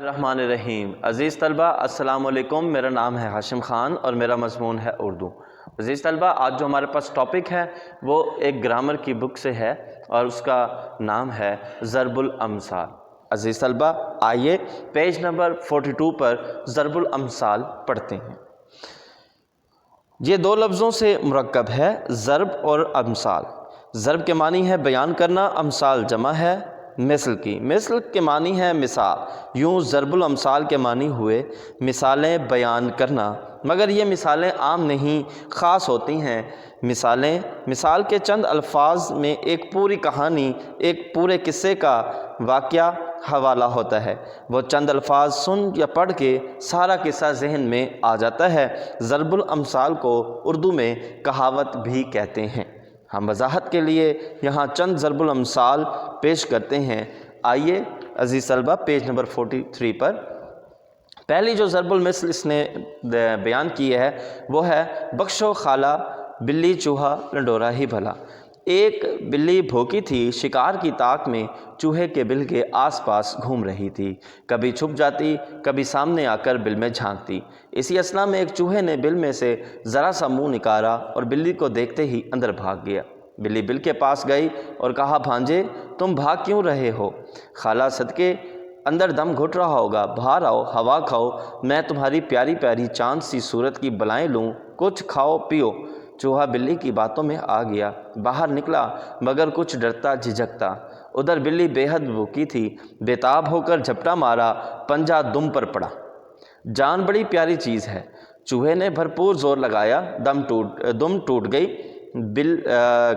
الرحمن الرحیم۔ عزیز طلبہ السلام علیکم، میرا نام ہے ہاشم خان اور میرا مضمون ہے اردو۔ عزیز طلبہ آج جو ہمارے پاس ٹاپک ہے وہ ایک گرامر کی بک سے ہے اور اس کا نام ہے ضرب الامثال۔ عزیز طلبہ آئیے پیج نمبر 42 پر ضرب الامثال پڑھتے ہیں۔ یہ دو لفظوں سے مرکب ہے، ضرب اور امثال۔ ضرب کے معنی ہے بیان کرنا، امثال جمع ہے مثل کی، مثل کے معنی ہے مثال۔ یوں ضرب الامثال کے معنی ہوئے مثالیں بیان کرنا، مگر یہ مثالیں عام نہیں، خاص ہوتی ہیں۔ مثال کے چند الفاظ میں ایک پوری کہانی، ایک پورے قصے کا واقعہ حوالہ ہوتا ہے۔ وہ چند الفاظ سن یا پڑھ کے سارا قصہ ذہن میں آ جاتا ہے۔ ضرب الامثال کو اردو میں کہاوت بھی کہتے ہیں۔ ہم وضاحت کے لیے یہاں چند ضرب الامثال پیش کرتے ہیں۔ آئیے عزیز طلبہ پیج نمبر 43 پر پہلی جو ضرب المثل اس نے بیان کی ہے وہ ہے بخشو خالہ بلی چوہا لنڈورا ہی بھلا۔ ایک بلی بھوکی تھی، شکار کی طاق میں چوہے کے بل کے آس پاس گھوم رہی تھی، کبھی چھپ جاتی، کبھی سامنے آ کر بل میں جھانکتی۔ اسی اثنا میں ایک چوہے نے بل میں سے ذرا سا منہ نکالا اور بلی کو دیکھتے ہی اندر بھاگ گیا۔ بلی بل کے پاس گئی اور کہا، بھانجے تم بھاگ کیوں رہے ہو؟ خالہ صدقے اندر دم گھٹ رہا ہوگا، باہر آؤ، ہوا کھاؤ، میں تمہاری پیاری پیاری چاند سی صورت کی بلائیں لوں، کچھ کھاؤ پیو۔ چوہا بلی کی باتوں میں آ گیا، باہر نکلا مگر کچھ ڈرتا جھجکتا۔ ادھر بلی بے حد بھوکی تھی، بےتاب ہو کر جھپٹا مارا، پنجہ دم پر پڑا۔ جان بڑی پیاری چیز ہے۔ چوہے نے بھرپور زور لگایا، دم ٹوٹ گئی۔ بل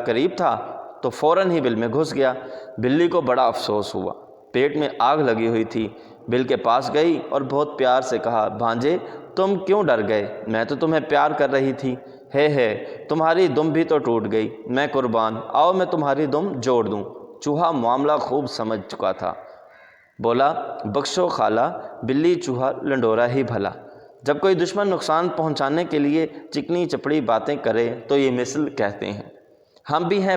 قریب تھا تو فوراً ہی بل میں گھس گیا۔ بلی کو بڑا افسوس ہوا، پیٹ میں آگ لگی ہوئی تھی۔ بل کے پاس گئی اور بہت پیار سے کہا، بھانجے تم کیوں ڈر گئے؟ میں تو تمہیں پیار کر رہی تھی۔ ہے تمہاری دم بھی تو ٹوٹ گئی، میں قربان، آؤ میں تمہاری دم جوڑ دوں۔ چوہا معاملہ خوب سمجھ چکا تھا، بولا، بخشو خالہ بلی چوہا لنڈورا ہی بھلا۔ جب کوئی دشمن نقصان پہنچانے کے لیے چکنی چپڑی باتیں کرے تو یہ مثل کہتے ہیں۔ ہم بھی ہیں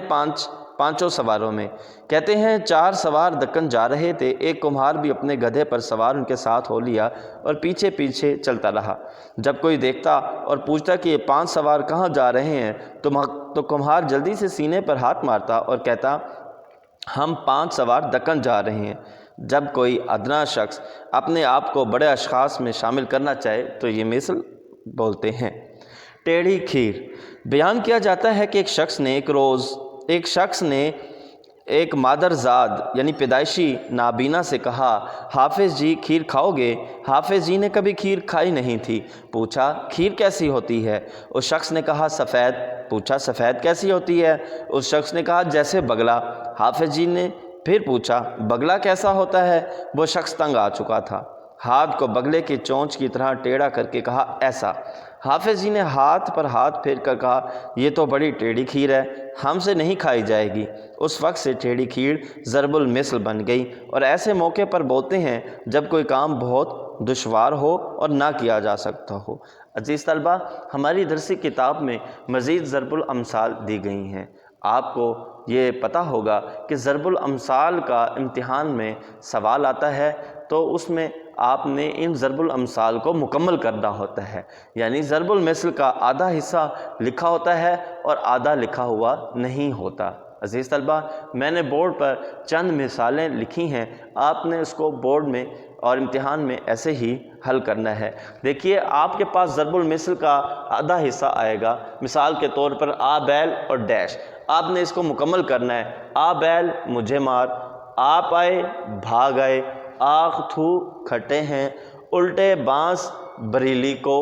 پانچوں سواروں میں۔ کہتے ہیں 4 سوار دکن جا رہے تھے، ایک کمہار بھی اپنے گدھے پر سوار ان کے ساتھ ہو لیا اور پیچھے پیچھے چلتا رہا۔ جب کوئی دیکھتا اور پوچھتا کہ یہ 5 سوار کہاں جا رہے ہیں تو کمہار جلدی سے سینے پر ہاتھ مارتا اور کہتا، ہم 5 سوار دکن جا رہے ہیں۔ جب کوئی ادنا شخص اپنے آپ کو بڑے اشخاص میں شامل کرنا چاہے تو یہ مثل بولتے ہیں۔ ٹیڑھی کھیر۔ بیان کیا جاتا ہے کہ ایک شخص نے ایک مادرزاد یعنی پیدائشی نابینا سے کہا، حافظ جی کھیر کھاؤ گے؟ حافظ جی نے کبھی کھیر کھائی نہیں تھی۔ پوچھا، کھیر کیسی ہوتی ہے؟ اس شخص نے کہا، سفید۔ پوچھا، سفید کیسی ہوتی ہے؟ اس شخص نے کہا، جیسے بگلا۔ حافظ جی نے پھر پوچھا، بگلا کیسا ہوتا ہے؟ وہ شخص تنگ آ چکا تھا، ہاتھ کو بگلے کی چونچ کی طرح ٹیڑھا کر کے کہا، ایسا۔ حافظ جی نے ہاتھ پر ہاتھ پھیر کر کہا، یہ تو بڑی ٹیڑھی کھیر ہے، ہم سے نہیں کھائی جائے گی۔ اس وقت سے ٹیڑھی کھیر ضرب المثل بن گئی اور ایسے موقع پر بولتے ہیں جب کوئی کام بہت دشوار ہو اور نہ کیا جا سکتا ہو۔ عزیز طلبہ ہماری درسی کتاب میں مزید ضرب الامثال دی گئی ہیں۔ آپ کو یہ پتہ ہوگا کہ ضرب الامثال کا امتحان میں سوال آتا ہے تو اس میں آپ نے ان ضرب الامثال کو مکمل کرنا ہوتا ہے، یعنی ضرب المثل کا آدھا حصہ لکھا ہوتا ہے اور آدھا لکھا ہوا نہیں ہوتا۔ عزیز طلبہ میں نے بورڈ پر چند مثالیں لکھی ہیں، آپ نے اس کو بورڈ میں اور امتحان میں ایسے ہی حل کرنا ہے۔ دیکھیے آپ کے پاس ضرب المثل کا آدھا حصہ آئے گا، مثال کے طور پر آ بیل اور ڈیش، آپ نے اس کو مکمل کرنا ہے۔ آ بیل مجھے مار، آپ آئے بھاگ آئے، آخ تھو کھٹے ہیں، الٹے بانس بریلی کو،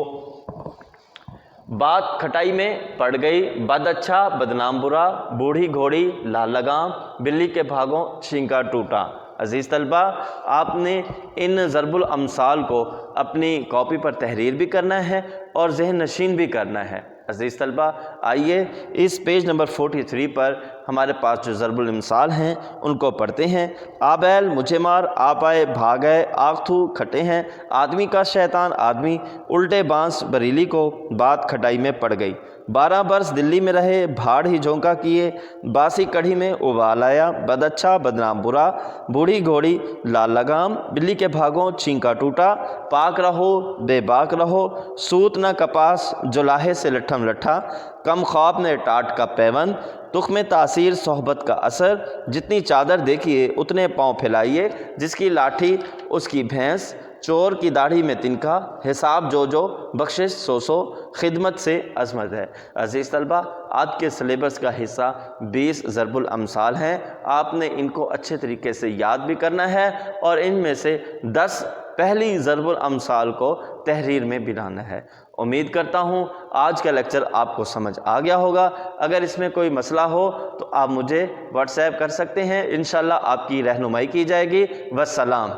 بات کھٹائی میں پڑ گئی، بد اچھا بدنام برا، بوڑھی گھوڑی لال لگام، بلی کے بھاگوں چھینکا ٹوٹا۔ عزیز طلبہ آپ نے ان ضرب الامثال کو اپنی کاپی پر تحریر بھی کرنا ہے اور ذہن نشین بھی کرنا ہے۔ عزیز طلبہ آئیے اس پیج نمبر 43 پر ہمارے پاس جو ضرب الامثال ہیں ان کو پڑھتے ہیں۔ آ بیل مجھے مار، آپ آئے بھاگ گئے، آگ تھو کھٹے ہیں، آدمی کا شیطان آدمی، الٹے بانس بریلی کو، بات کھٹائی میں پڑ گئی۔ 12 برس دلی میں رہے، بھاڑ ہی جھونکا کیے، باسی کڑھی میں ابال آیا، بد اچھا بدنام برا، بوڑھی گھوڑی لال لگام، بلی کے بھاگوں چھینکا ٹوٹا، پاک رہو بے باک رہو، سوت نہ کپاس جولاہے سے لٹھم لٹھا، کم خواب نے ٹاٹ کا پیون، تخم تاثیر صحبت کا اثر، جتنی چادر دیکھیے اتنے پاؤں پھیلائیے، جس کی لاٹھی اس کی بھینس، چور کی داڑھی میں تنکا، حساب جو بخشش سو، خدمت سے عظمت ہے۔ عزیز طلبہ، آج کے سلیبس کا حصہ 20 ضرب الامثال ہیں۔ آپ نے ان کو اچھے طریقے سے یاد بھی کرنا ہے اور ان میں سے 10 پہلی ضرب الامثال کو تحریر میں بنانا ہے۔ امید کرتا ہوں آج کا لیکچر آپ کو سمجھ آ گیا ہوگا۔ اگر اس میں کوئی مسئلہ ہو تو آپ مجھے واٹس ایپ کر سکتے ہیں، انشاءاللہ آپ کی رہنمائی کی جائے گی۔ والسلام۔